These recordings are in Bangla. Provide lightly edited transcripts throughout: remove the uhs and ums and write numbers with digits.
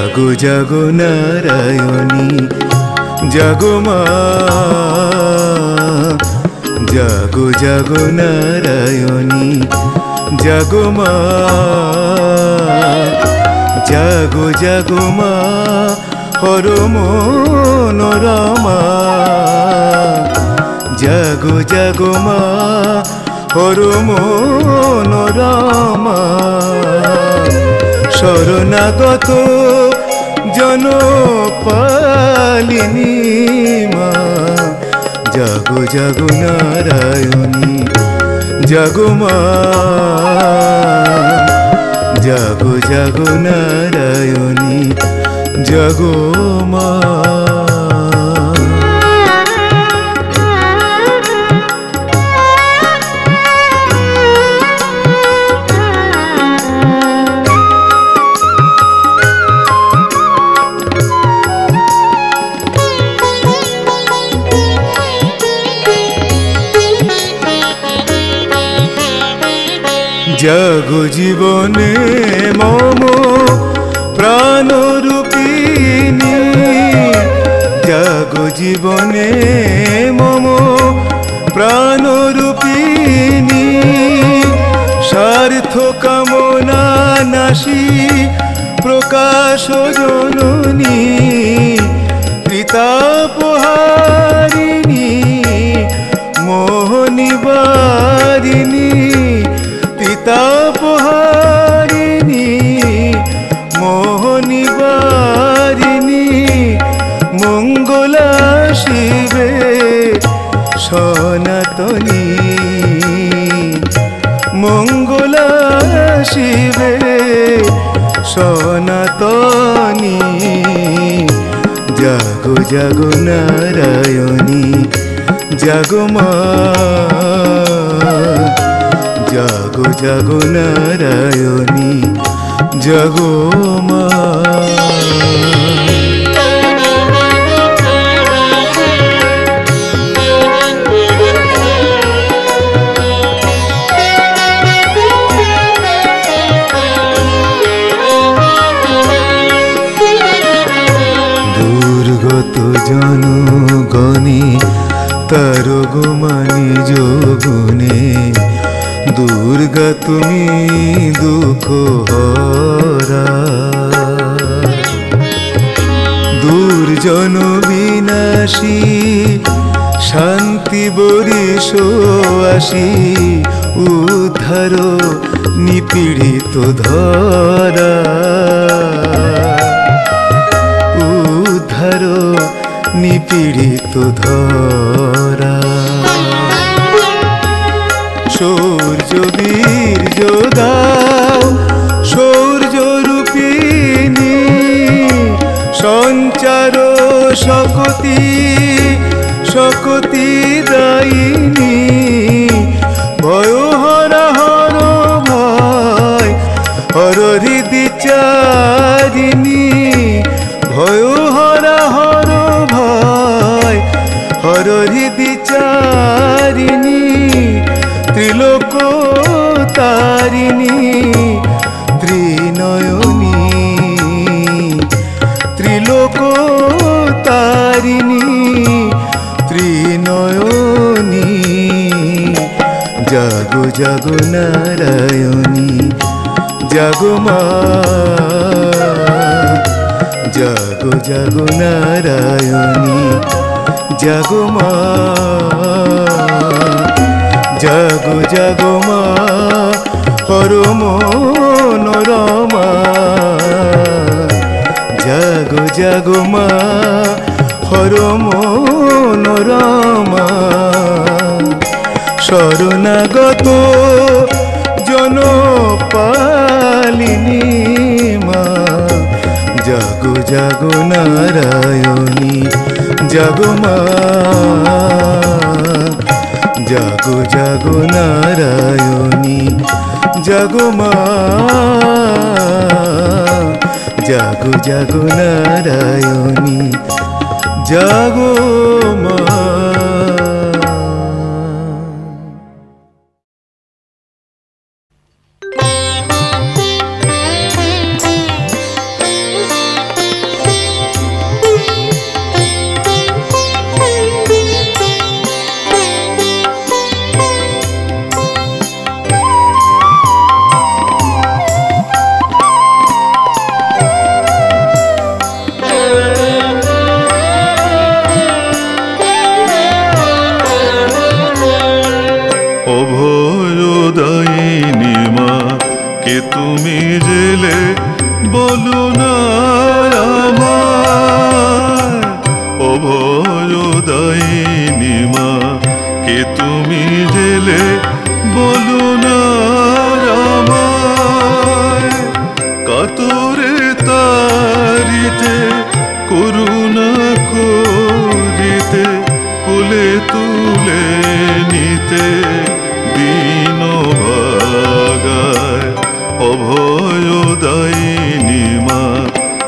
জাগো জাগো নারায়ণী জাগো মা, জাগো জাগো নারায়ণী জাগো মা, জাগো জাগো মা হর মনোরমা, জাগো জাগো মা হর মনোরমা। শরণাগত জনপালিনী মা, জাগো জাগো নারায়ণী জাগো মা, জাগো জাগো নারায়ণী জাগো মা। জাগো জীবনে মম প্রাণরূপিণী, জাগো জীবনে মম প্রাণরূপিণী, স্বার্থ কামনা নাশী প্রকাশ জননী, পিতাপহারিণী মোহনিবারিণী, পিতাপহারিণী মোহনিবারিণী, মঙ্গলা শিবে সনাতনী, মঙ্গলা শিবে সনাতনী। জাগো জাগো নারায়ণী জাগো মা, জাগো জাগো নারায়ণী জাগো মা। দুর্গত জনগণে তার গুমানি যোগুনে, দুর্গা তুমি দুঃখ হরা, দুর্জন বিনাশী শান্তি বরিশ আসি, উদ্ধার নিপীড়িত ধরা, উদ্ধার নিপীড়িত ধরা। সূর্য বীর্য দাও সূর্য রূপিণী, সঞ্চার শক্তি শক্তি দায়িনী, ভয় হরা হর ভয় হর হৃদি চারিণী, ভয় হরা হর ভয় হর হৃদি চারিণী, ত্রিলোক তারিণী ত্রিনয়নী, ত্রিলোক তারিণী ত্রিনয়নী। জাগো জাগো নারায়ণী জাগো মা, জাগো জাগো নারায়ণী জাগো মা, জাগো জাগো মা হর মনোরমা, জাগো জাগো মা হর মনোরমা। শরণাগত জনপালিনী মা, জাগো জাগো নারায়ণী জাগো মা, জাগো জাগো নারায়ণী জাগো মা, জাগো জাগো নারায়ণী জাগো মা। অভয়দায়িনী মা, কে তুমি জেলে বলো না আমায়। কাতরে তারিতে করুণা করিতে, কোলে তুলে নিতে দিন ভাগায়। অভয়দায়িনী মা,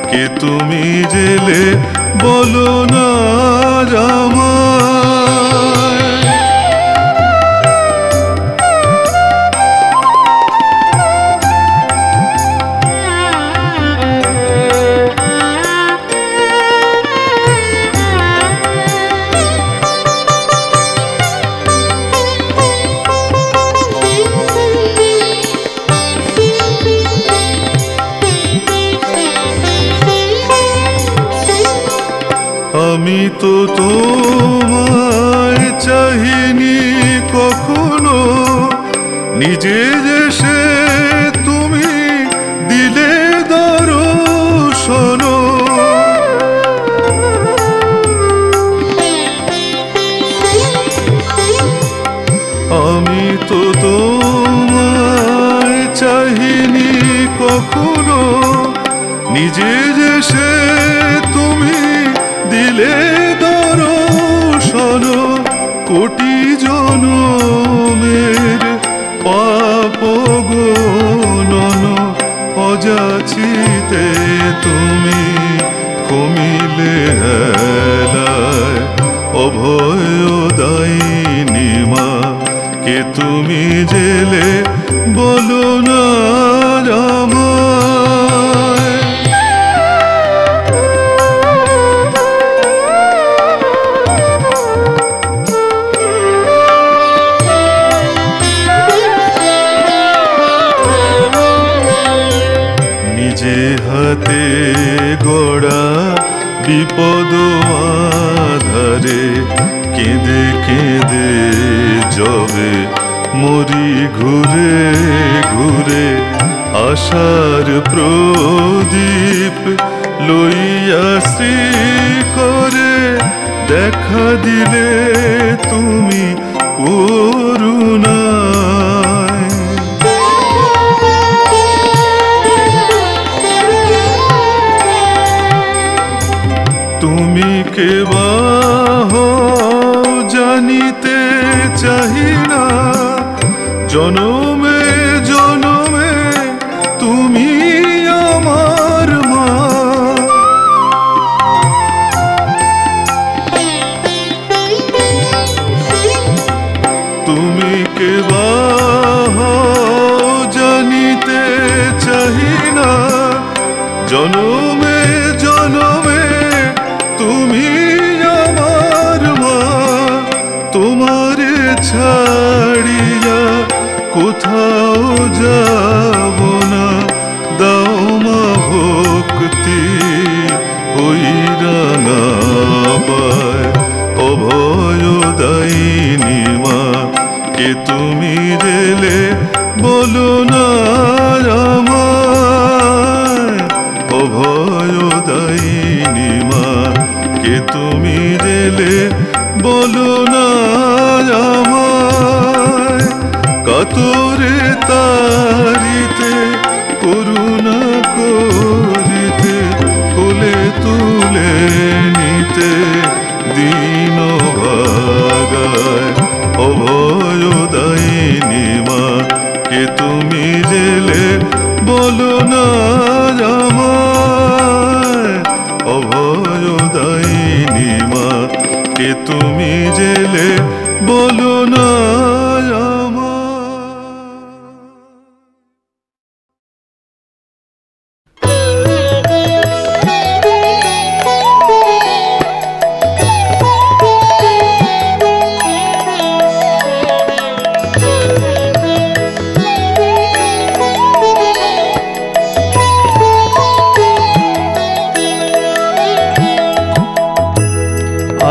কে তুমি জেলে বলো না আমায়। আমি তো তোমায় চাহিনি কখনো, নিজে যে সে তুমি দিলে দর্শন। আমি তো তোমায় চাহিনি কখনো, নিজে যে সে তুমি দিলে দর্শন। কোটি জনমের পাপ গণন, অযাচিতে তুমি কমিলে হেলায়। অভয়দায়িনী মা, কে তুমি জেলে বলো না আমায়। নিজে হাতে গড়া বিপদ আধারে, কেঁদে কেঁদে যবে মরি ঘুরে ঘুরে। আশার প্রদীপ লইয়া শ্রী করে, দেখা দিলে তুমি করুণায়। তুমি কে বা হও জানিতে চাহি না, জনমে জনমে তুমি আমার মা। তুমি কে বা হও জানিতে চাহি না, জনমে জনমে তুমি আমার মা। তোমারে ছাড়িয়া কোথাও যাব না, দাও মা ভক্তি ওই রাঙা পায়। অভয়দায়িনী মা, কে তুমি জেলে বলো না আমায়। অভয়দায়িনী মা, কে তুমি জেলে বলো না আমায়। কাতরে তারিতে করুণা করিতে, কোলে তুলে নিতে দিন ভাগায়। অভয়দায়িনী মা, কে তুমি জেলে বলো না আমায়। অভয়দায়িনী মা, কে তুমি জেলে বলো না আমায়।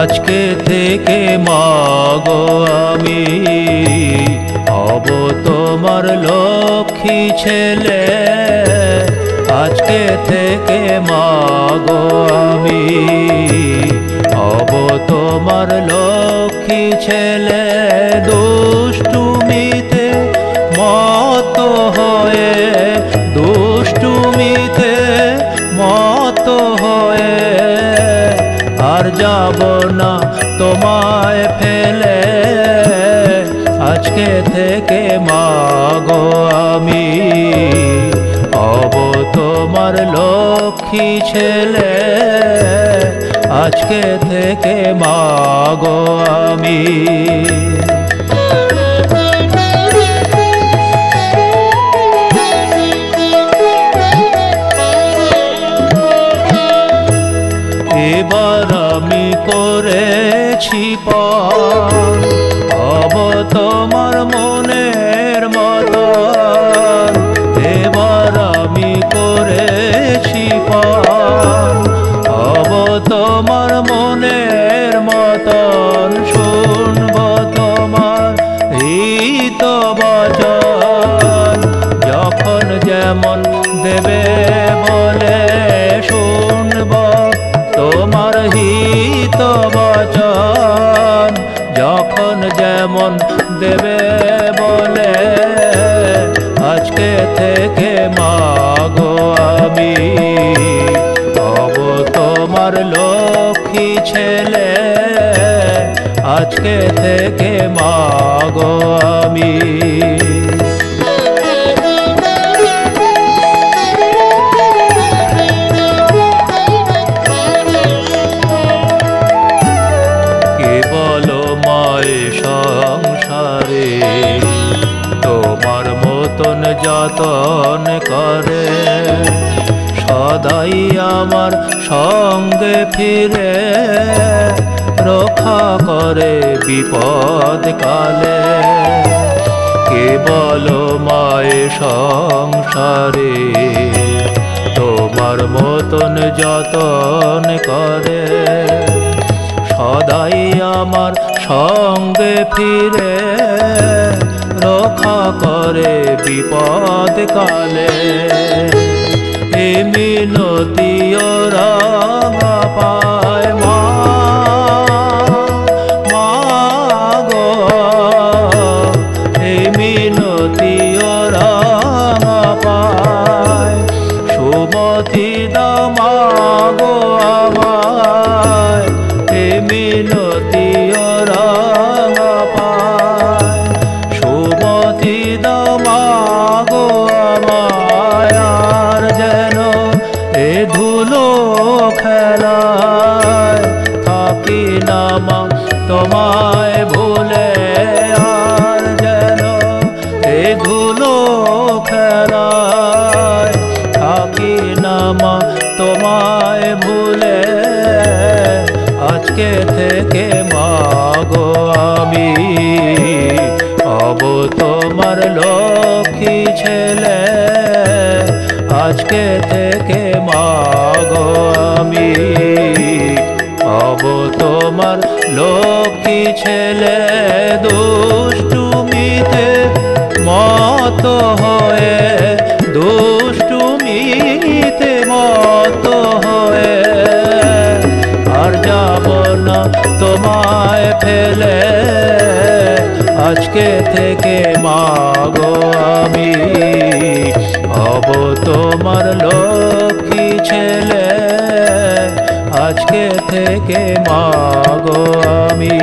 আজকে থেকে মাগো আমি হব তোমার লক্ষ্মী ছেলে। আজকে থেকে মাগো আমি হব তোমার লক্ষ্মী ছেলে দুষ্টুমিতে মত হয়ে, দুষ্টুমিতে মত হয়ে আর যাব না তোমায় ফেলে। আজকে থেকে মাগো আমি হব তোমার লক্ষ্মী ছেলে। আজকে থেকে মাগো আমি। এবার আমি করেছি পণ, হব তোমার মনের মতন। এবার আমি করেছি পণ, হব তোমার মনের মতন। শুনব তোমার হিত বচন, যখন যেমন দেবে বলে শুনব তোমার হিত বচন। যখন যেমন দেবে বলে আজকে থেকে মাগো আমি হব তোমার লক্ষ্মী ছেলে। আজকে থেকে মাগো আমি। সংসারে তোমার মতন যতন করে, সদাই আমার সঙ্গে ফিরে রক্ষা করে বিপদ কালে। কেবল মায়ে সংসারে তোমার মতন যতন করে, সদাই আমার সঙ্গে ফিরে রক্ষা করে বিপদ কালে। এ মিনতি ওরা পায় মা, মাগো এ মিনতি ওরা পায়। সুমতি দাও মাগো আমায়, এ মিনতি ওরা পায়। সুমতি দাও মাগো আমায়, আর যেন এ ধুলো খেলায় থাকি না মা তোমায় ভুলে। আর যেন এ ধুলো খেলায় থাকি না মা তোমায় ভুলে। আজকে থেকে মাগো আমি হব তোমার লক্ষ্মী ছেলে। আজকে থেকে মাগো আমি হব তোমার লক্ষ্মী ছেলে। দুষ্টুমিতে মত হয়ে, দুষ্টুমিতে মত হয়ে আর যাব না তোমায় ফেলে। আজকে থেকে মাগো আমি হব তোমার লক্ষ্মী ছেলে। আজকে থেকে মাগো আমি।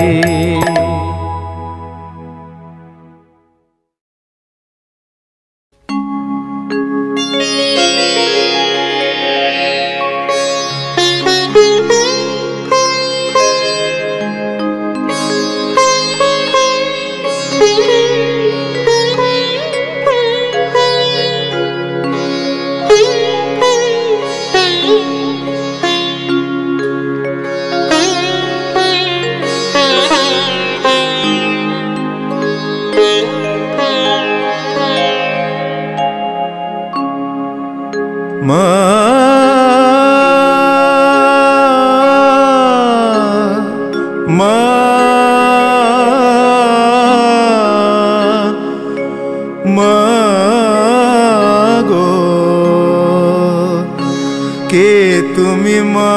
মা মা মা গো কে তুমি মা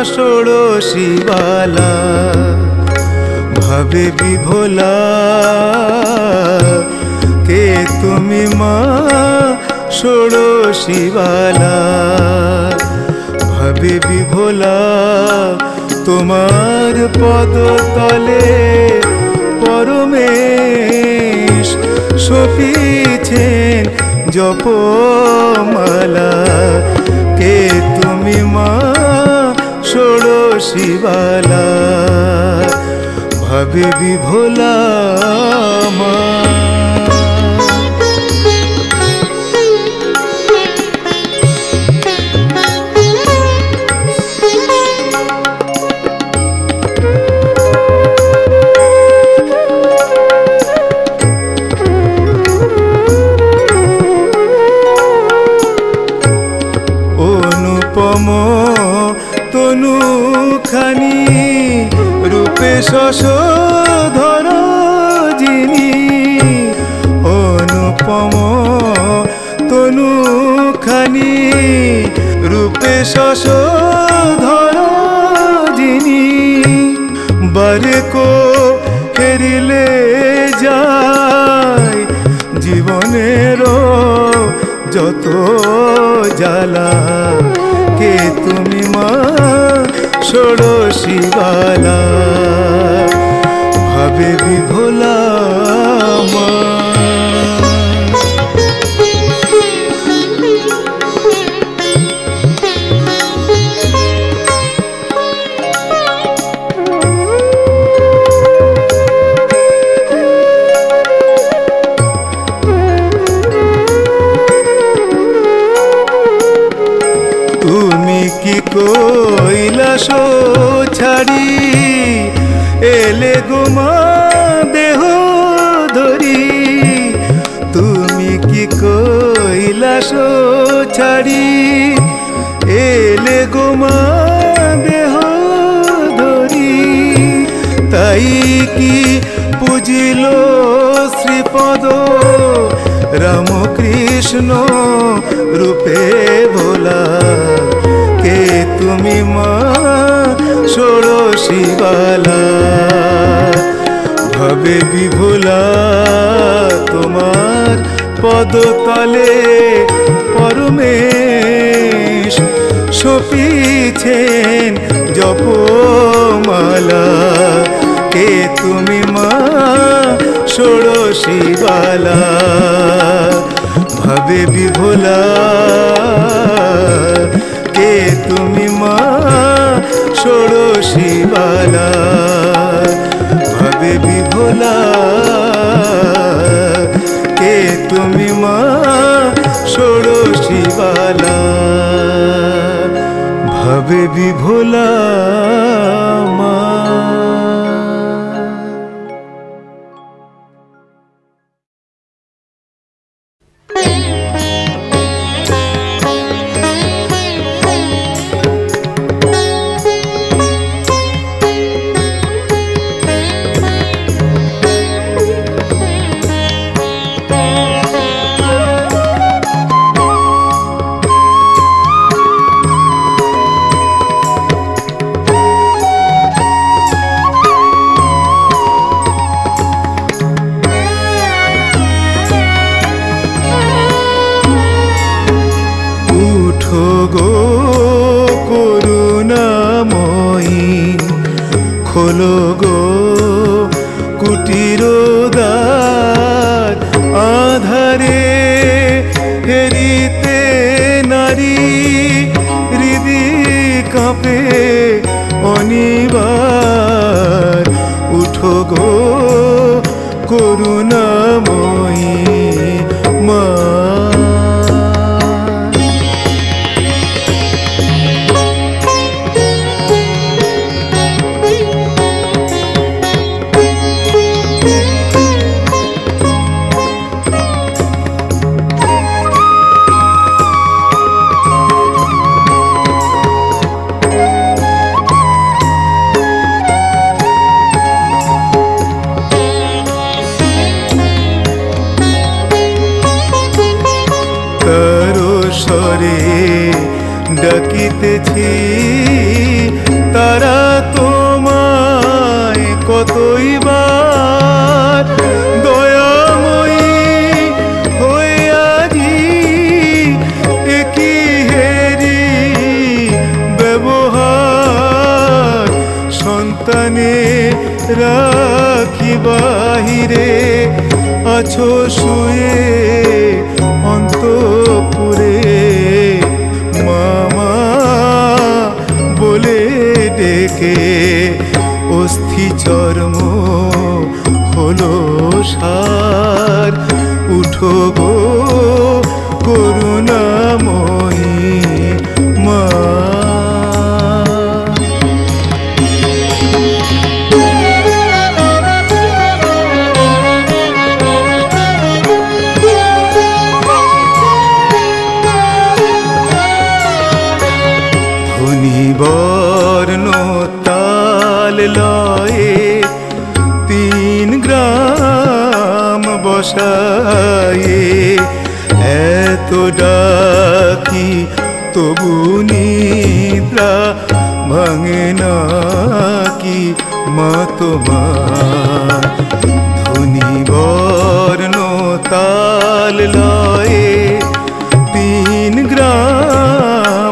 ষোড়শীবালা ভাবে বিভোলা কে তুমি মা ষোড়শীবালা ভাবে বিভোলা তোমার পদতলে পরমেশ শোভিছেন জপমালা কে তুমি মা ষোড়শীবালা ভাবে বিভোলা মা তনুখানি রূপে শশধর যিনি অনুপম তনুখানি রূপে শশধর যিনি বারেকো হেরিলে যায় জীবনের যত জ্বালা কে তুমি মা ষোড়শীবালা ভাবে বিভোলা মা কৈলাস ছাড়ি এলে গোমা দেহ ধরি তুমি কি কৈলাস ছাড়ি এলে গোমা দেহ ধরি তাই কি পুজিল শ্রীপদ রামকৃষ্ণ রূপে ভোলা কে তুমি মা ষোড়শীবালা ভাবে বিভোলা তোমার পদতলে পরমেশ শোভিছেন জপমালা কে তুমি মা ষোড়শীবালা ভাবে বিভোলা কে তুমি মা ষোড়শীবালা ভাবে বিভোলা কে তুমি মা ষোড়শীবালা ভাবে বিভোলা মা খোলো গো কুটির দ্বার আধারে হেরিতে নারী হৃদি কাঁপে অনিবার উঠো গো করুণাময়ী মা হইবার দয়াময়ী হইয়ারি একই হেরি ব্যবহার সন্তানে রাখি বাহিরে আছো শুয়ে অন্তপুরে মামা বলে ডেকে অস্থি চর্ম হলো সার উঠো গো করুণাময়ী মা বর্ণ তাল লয়ে 3 গ্রাম বসায়ে এত ডাকি তবু নিদ্রা ভাঙে না কি মা তোমার ধনী বর্ণ তাল লয়ে 3 গ্রাম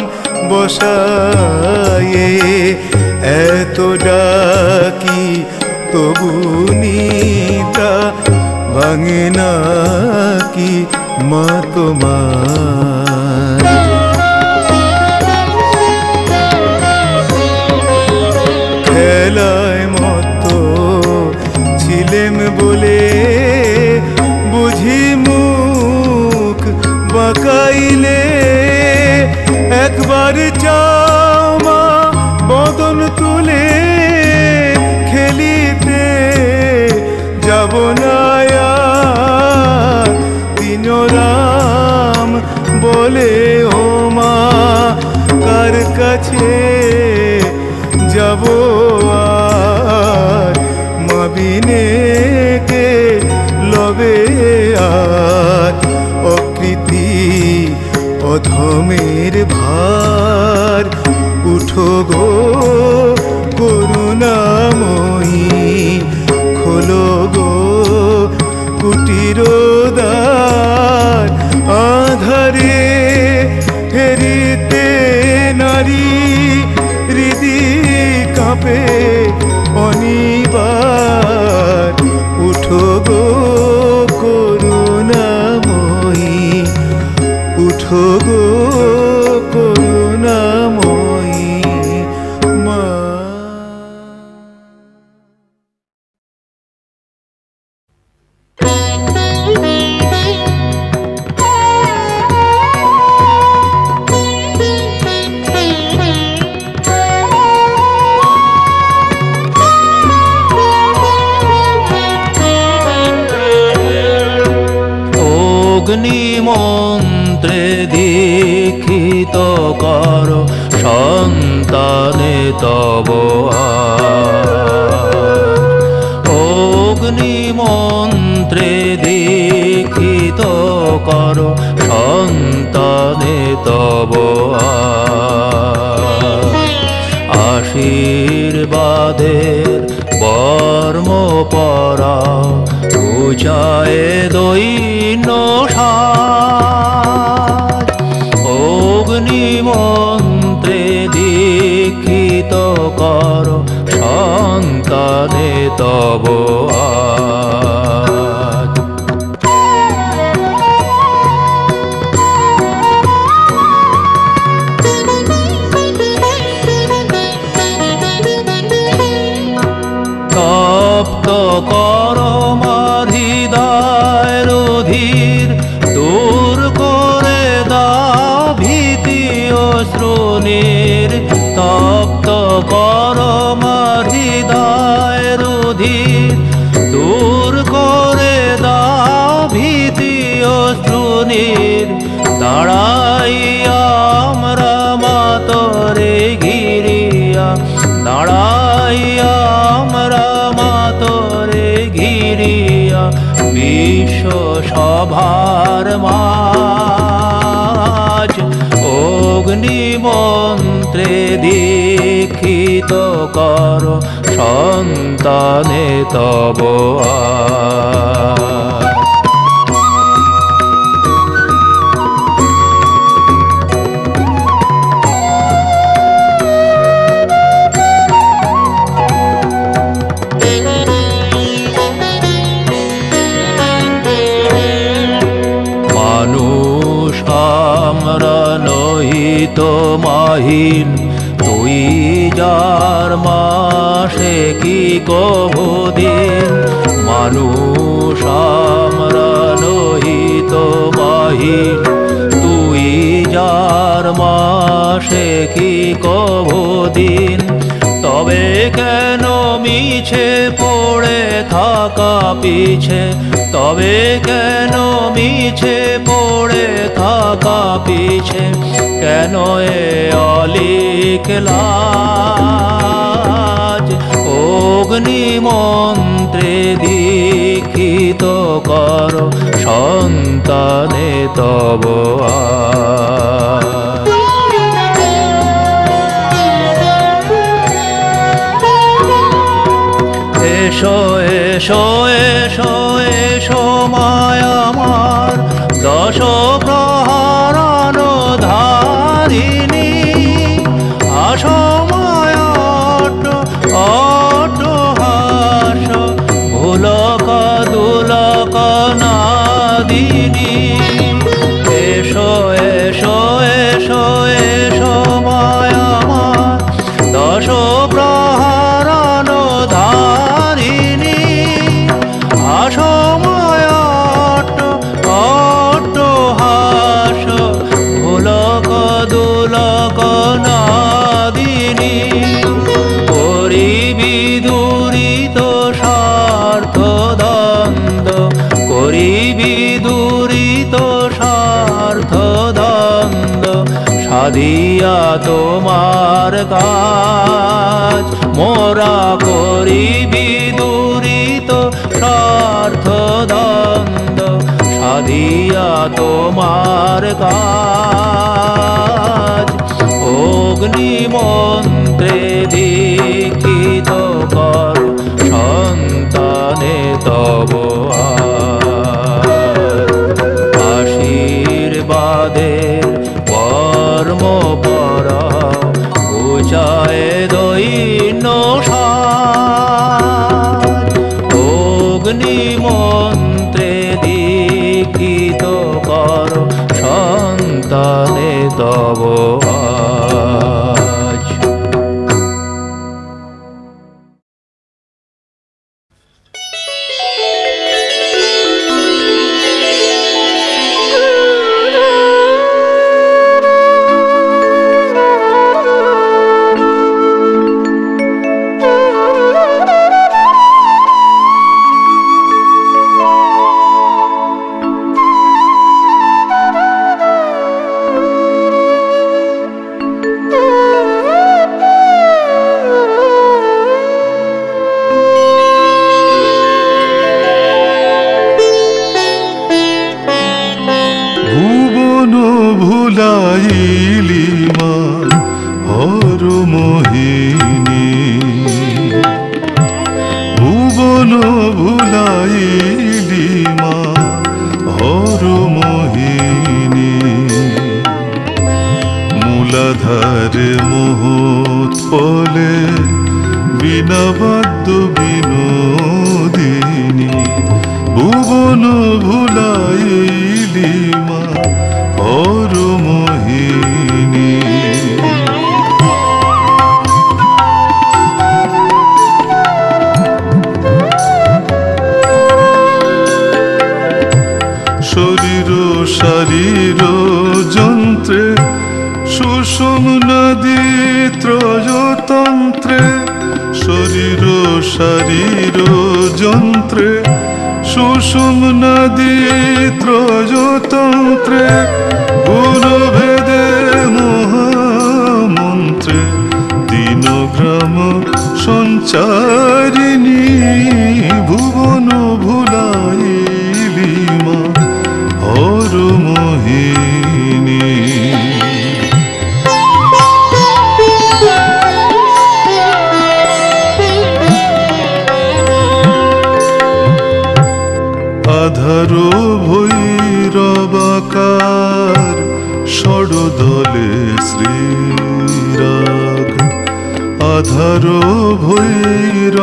বসায়ে এত ডাকি তবু নিদ্রা ভাঙে না কি মা তোমার খেলায় মতো ছিলেম বলে বুঝি মুখ বাঁকাইলে একবার চাও মা বদন তুলে খেলিতে যাব না দিনরাম বলে ও মা কার কাছে যাব আর মা বিনে কে লবে আর অকৃতি অধমের ভার উঠো গো করুণাময়ী খোলো গো কুটির দ্বার আধারে হেরিতে নারী হৃদি কাঁপে অনিবার উঠো গো করুণাময়ী উঠো গো করুণাময়ী মা অগ্নিমন্ত্রে দীক্ষিত কর সন্তানে তব অগ্নিমন্ত্রে দীক্ষিত কর সন্তানে তব আশীর্বাদের বর্ম পরা উচায় দৈন্য সাজ অগ্নিমন্ত্রে দীক্ষিত কর সন্তানে তব আজ তপ্ত কর হৃদয়ের অধীর দূর করে দাও ভীতি অশ্রুনীর তপ্ত কর হৃদয়ের অধীর দূর করে দাও ভীতি অশ্রুনীর দাঁড়াইয়া আমরা মাতরে ঘিরিয়া দাঁড়াইয়া আমরা মাতরে ঘিরিয়া বিশ্ব সভার মাঝ অগ্নিমন্ত্রে দীক্ষিত দীক্ষিত কর সন্তানে তব মানুষ আমরা নহি তো মাহিন তুই যার মাসে কি কবু দিন মানুষ আমরা নহি তো মাহিন তুই যার মাসে কি কবু দিন তবে কেন মিছে পড়ে থাকা পিছে তবে কেন মিছে পড়ে থাকা পিছে কেন এ অলিক লাজ অগ্নি মন্ত্রে দীক্ষিত কর সন্তানে তব এসো এসো এসো এসো মায়া আমার দশ প্রহরণ ধারিণী আসো মায়া অট হাস ভুলক দুলক নাদিনী এসো এসো এসো এসো মায়া আমার দশ প্রহরণ ধারিণী আসো মায়া অট হাস ভুলক দুলক নাদিনী করিবি দুরিত স্বার্থ দ্বন্দ্ব করিবি দুরিত স্বার্থ দ্বন্দ্ব সাধিয়া তোমার কাজ মোরা করিবি দুরিত স্বার্থ দ্বন্দ্ব সাধিয়া তোমার কাজ অগ্নি মন্ত্রে দীক্ষিত কর সন্তানে তব আশীর্বাদের কর্ম পরা ঘুচায় দৈন্য সাজ অগ্নি মন্ত্রে দীক্ষিত কর সন্তানে তব আজ ভুবন ভুলাইলি মা হর মোহিনী ভুবন ভুলাইলি মা হর মোহিনী মূলাধার মোহোৎপলে বিনাবাদ্য বিনোদিনী ভুবন ভুলাইলি মা হর মোহিনী শরীর শারীর যন্ত্রে সুষুম্না ত্রয়তন্ত্রে শরীর শারীর যন্ত্রে সুষুম্না ত্রয়তন্ত্রে গুণভেদে মহামন্ত্রে দীনগ্রাম সঞ্চারিণী ভুবন ভুলাইলি মা হর মোহিনী আধারো ভৈরবাকার ষড়দলে শ্রীরাগ, আধারো ভৈরবাকার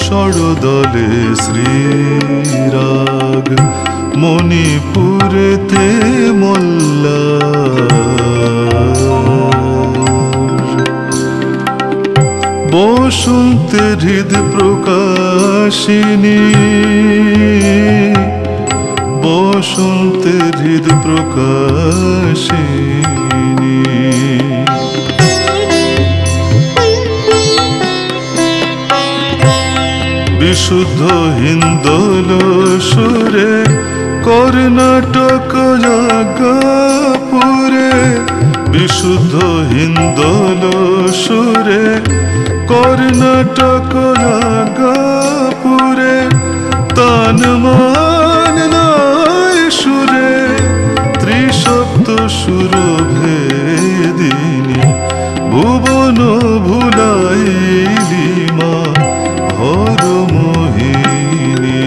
ষড়দলে শ্রীরাগ, মণিপুরেতে মল্লার। বসন্তের হৃদ প্রকাশিনী, বসন্তের হৃদ প্রকাশিনী। বিশুদ্ধ হিন্দোল সুরে কর্ণাটক জাগাপুরে, বিশুদ্ধ হিন্দোল সুরে কর্ণাটক জাগাপুরে, তান মান নয় সুরে ত্রিসপ্ত সুর ভেদিনী, ভুবন ভুলাইলি মা হর মোহিনী।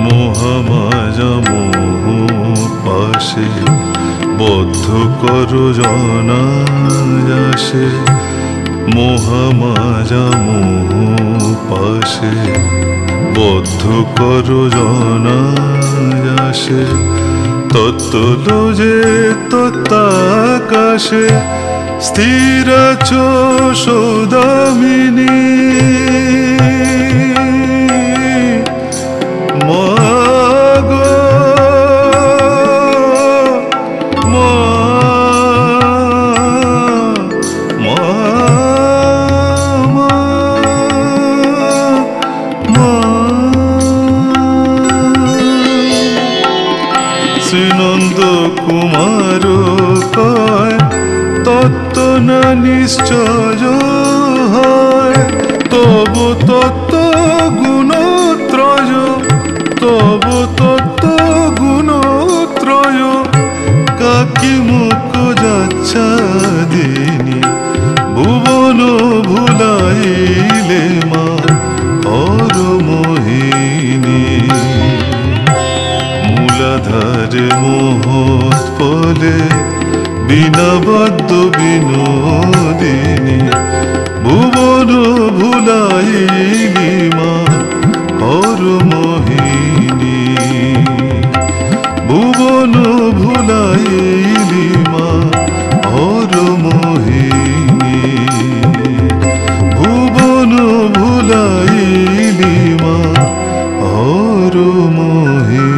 মোহমায়া মোহ পাশে বদ্ধ কর জনায়াসে, মোহমায়া মোহ পাশে বদ্ধ কর জনায়াসে, তত্ত্ব যে তত্ত্বাকাশে স্থির আছো সৌদামিনী। মাগো মা, মা, মা, মা। শ্রীনন্দ কুমার কয় তত্ত্ব না নিশ্চয় হয়, তবু তত্ত্ব গুণত্রয়, তবু তত্ত্ব গুণত্রয়, কাকি মুখ যাচ্ছাদিনী, ভুবন ভুলাইলে মা হর মোহিনী। মূলাধারে মোহোৎপলে বীণাবদ্ধ বিনোদিনী, ভুবন ভুলাইলি মা হর মোহিনী, ভুবন ভুলাইলি মা হর মোহিনী, ভুবন ভুলাইলি মা হর মোহিনী।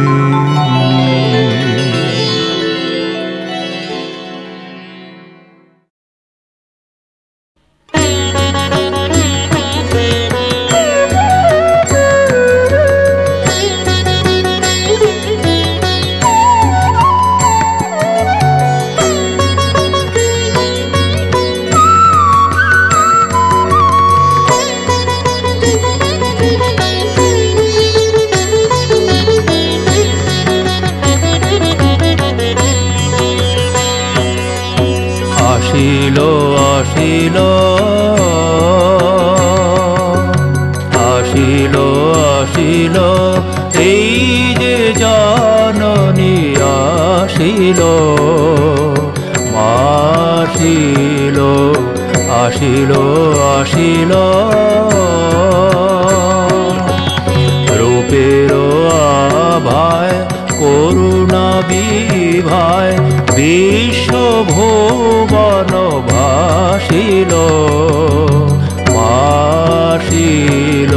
আসিল আসিল আসিল আসিল, এই যে জননী আসিল, আসিল আসিল আসিল। রূপের আভায় করুণা বিভায় বিশ্বভুবন ভাসিল, আসিল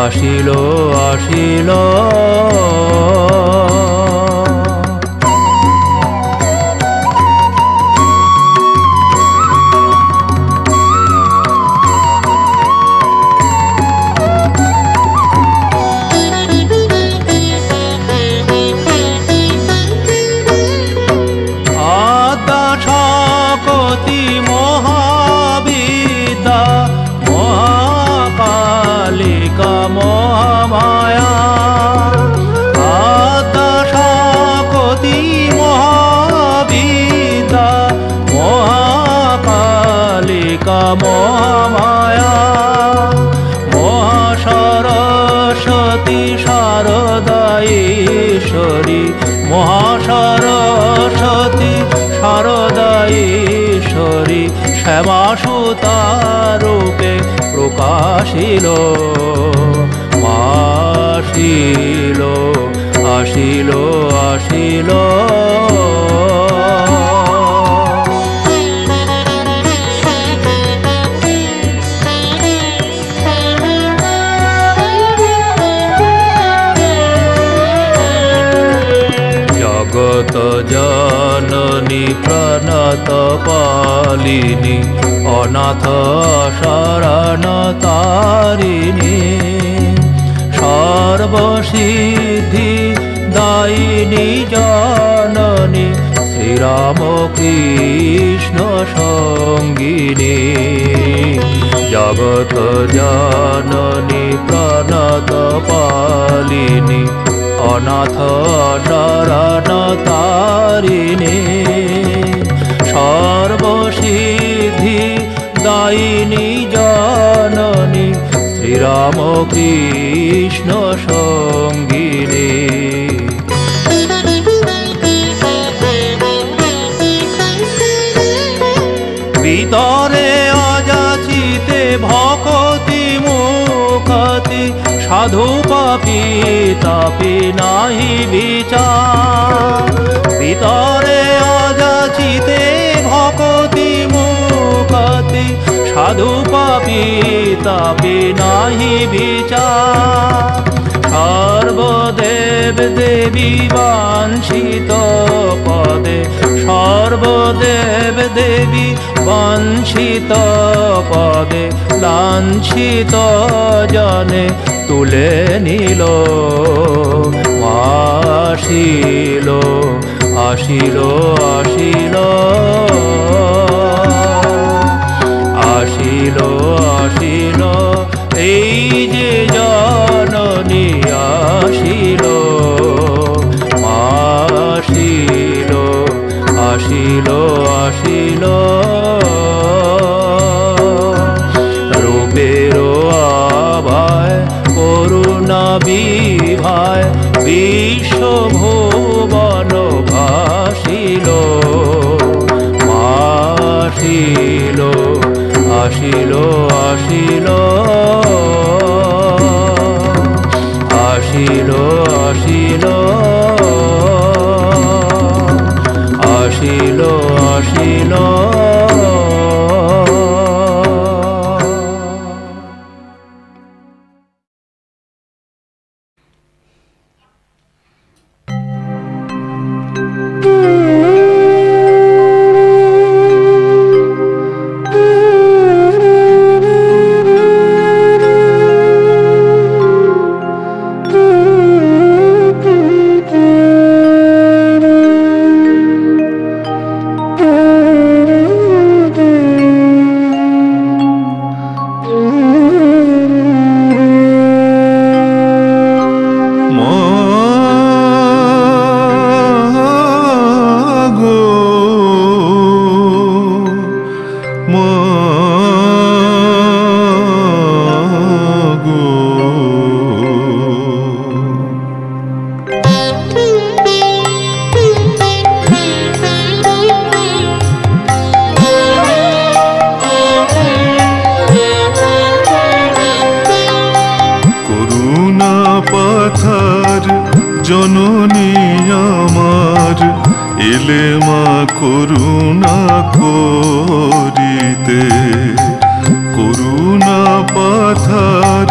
আসিল আসিল। মহাকালিকা মহামায়া ঈশ্বরী মহাসরস্বতী শারদা ঈশ্বরী শ্যামা সুতা রূপে প্রকাশিল আসিল আসিল আসিল জগত জননী প্রণত পালিনী অনাথ শরণ তারিণী সর্বসিদ্ধি দায়িনী জননী শ্রীরাম কৃষ্ণ সঙ্গিনী জগত জননী প্রণত পালিনী অনাথ শরণ তারিণী সর্বসিদ্ধি দায়িনী জননী শ্রীরাম কৃষ্ণ সঙ্গিনী ভিতরে অযাচিতে ভকতি মুখতি সাধু পাপী তাপি নাহি বিচার ভিতরে অযাচিতে ভকতি মুখতি সাধু পাপী তাপি নাহি বিচার সর্বদেব দেবী বাঞ্ছিত পদে সর্বদেব দেবী বাঞ্ছিত পদে লাঞ্ছিত জনে তুলে নিল আসিল আসিল আসিল আসিল আসিল এই যে জননী আসিল আসিল আসিল আসিল রূপের আভায় করুণা বিভায় বিশ্বভুবন ভাসিল আসিল আসিল আসিল আসিল আসিল আসিল আসিল জননী আমার এলে মা করুণা করিতে করুণা পাথার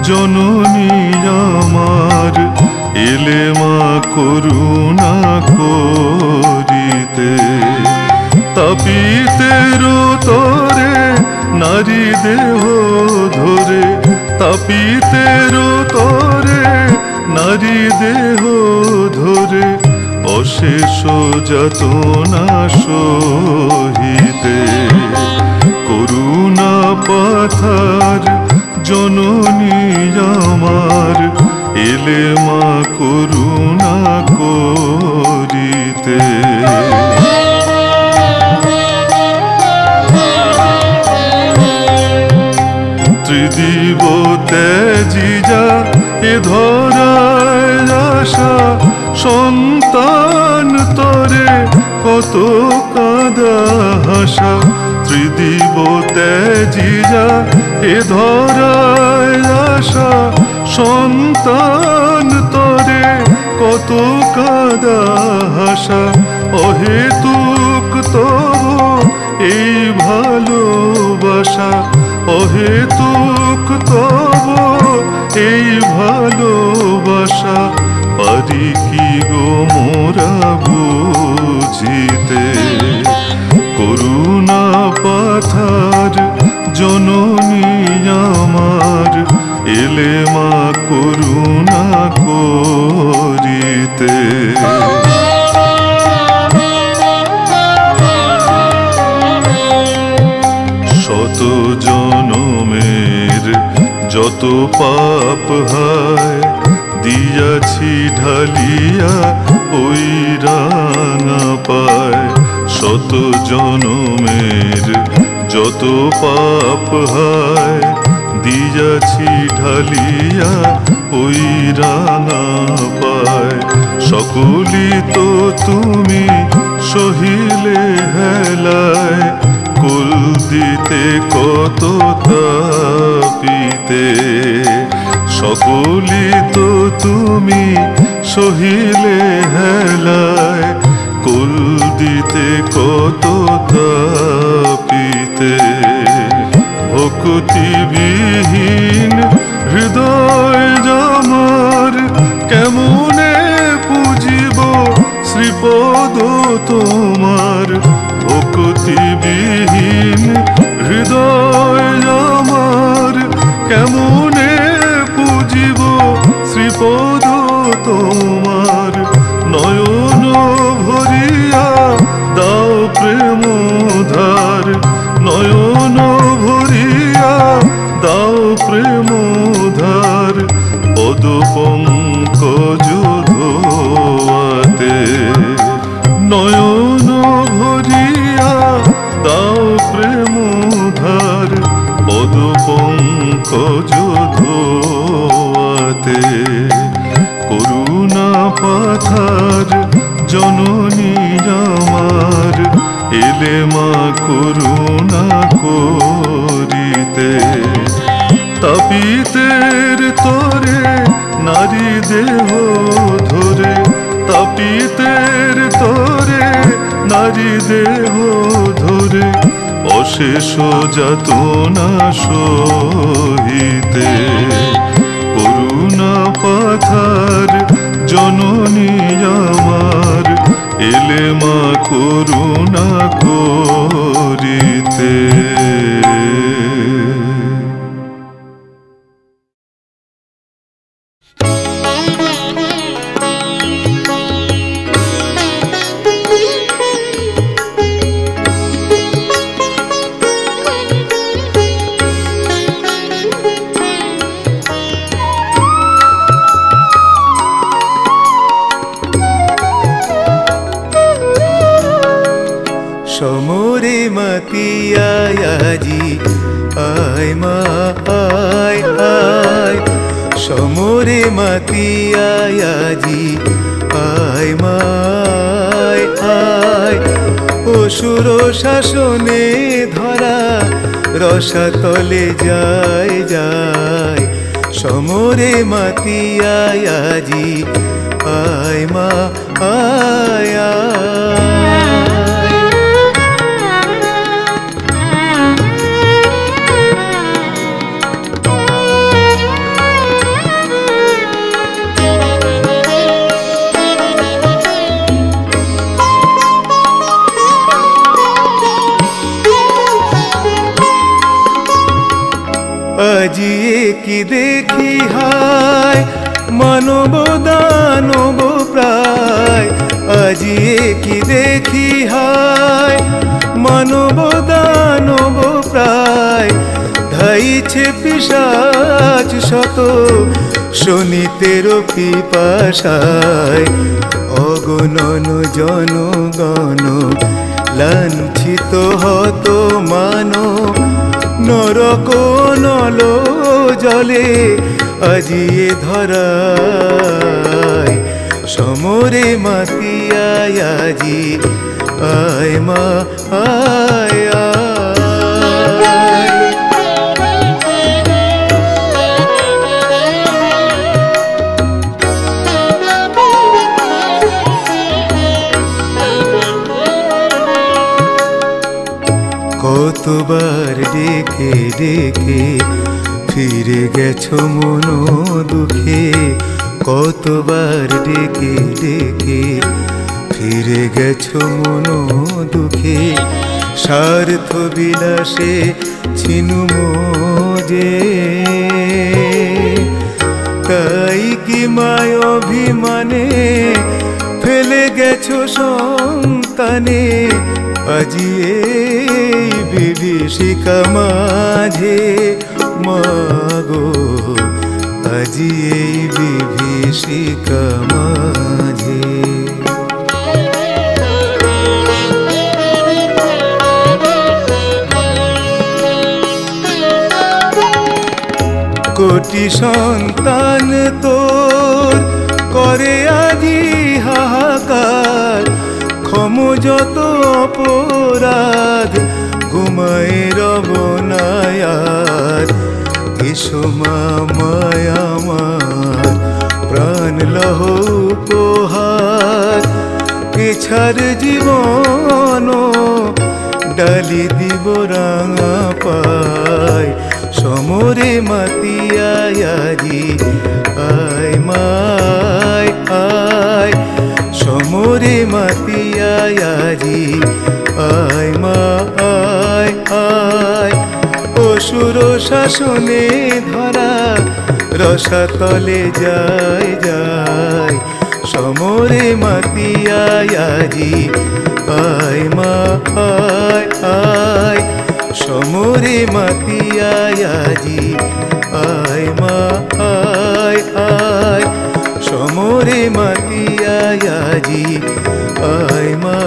জননী আমার এলে মা করুণা করিতে তাপিতের তরে নারী দেহ ধরে তাপিতের তরে নারী দেহ ধরে অশেষ যাতনা সহিতে করুণা পাথার জননী আমার এলে মা করুণা করিতে ত্রিদিব তেজি যা এ ধরায় আশা সন্তান তরে কত কাদা হাসা, ত্রিদিব ত্যাজিয়া এ ধরায় আশা। সন্তান তরে কত কাদা হাসা, অহেতুক তব এই ভালোবাসা, অহেতুক তব এই ভালোবাসা। পারি কি গো মোরা বুঝিতে, করুণা পাথার জননী আমার, এলে মা করুণা করিতে। শত জনমের যত পাপ হয়, দিয়াছি ঢালিয়া ওই রাঙা পায়। শত জনমের যত পাপ হয়, দিয়াছি ঢালিয়া ওই রাঙা পায়। সকলি তো তুমি সহিলে হেলায়, কুল দিতে কত তাপিতে। সকলি তো তুমি সহিলে হেলায়, কুল দিতে কত তাপিতে। ভক্তিবিহীন হৃদয় আমার, কেমনে পুজিব শ্রীপদ তোমার। ভক্তিবিহীন হৃদয় আমার, কেমনে পুজিব শ্রীপদ তোমার। নয়ন ভরিয়া দাও প্রেম ধার, নয়ন ভরিয়া দাও প্রেম ধার। পদ পঙ্কজ ধোয়াতে, নয়ন ভরিয়া দাও প্রেম ধার। পদ পঙ্কজ ধোয়াতে, করুণা পাথার জননী আমার, এলে মা করুণা করিতে। তাপিতের তরে নারী দেহ ধরে, তাপিতের তরে নারী দেহ ধরে। অশেষ যাতনা সহিতে, করুণা পাথার জননী আমার, এলে মা করুণা করিতে। সমরে মাতিয়াজি আয় মা আয় আয়, সমরে মাতিয়াজি আয় মা আয় আয়। অসুর শাসনে ধরা রসাতলে যায় যায়, সমরে মাতিয়াজি আয় মা আয় আয়। আজিয়ে কি দেখি হায় মানব দানব প্রায়, আজিয়ে কি দেখি হায় মানব দানব প্রায়। ধাইছে পিশাচ শত শনিতের পিপাসায়, অগণন জনগণ লাঞ্ছিত হত মানো। নরক নল জলে আজিয়ে ধরায়, সমরে মাতিয়ায় আজি আয় মা আয় আয়। কতবার ডেকে ডেকে ফিরে গেছো মনো দুঃখে, কতবার ডেকে ডেকে ফিরে গেছো মনো দুঃখে, স্বার্থ বিলাসে ছিনু মোজে, তাই কি মায় অভিমানে ফেলে গেছো সন্তানে, আজি এই বিভীষিকা মাঝে মাগো, আজি এই বিভীষিকা মাঝে। কোটি সন্তান তোর করে আজি হাহাকার, ক্ষম যত অপরাধ ঘুমায় রব নায়ার, এসো মা মায় আমার প্রাণ লহ উপহার, এছাড় জীবন ডালি দিব রাঙা পায়, সমরে মাতিয়ায় আজি আয় মায় আয়, সমরে মাতিয়ায় আজি আয় মা আয় আয়। অসুর শাসনে ধরা রসাতলে যায় যায়, সমরে মাতিয়ায় আজি আয় মা আয় আয়, সমরে মাতিয়ায় আজি আয় মা আয় আয়, সমরে মাতিয়ায় আজি আয় মা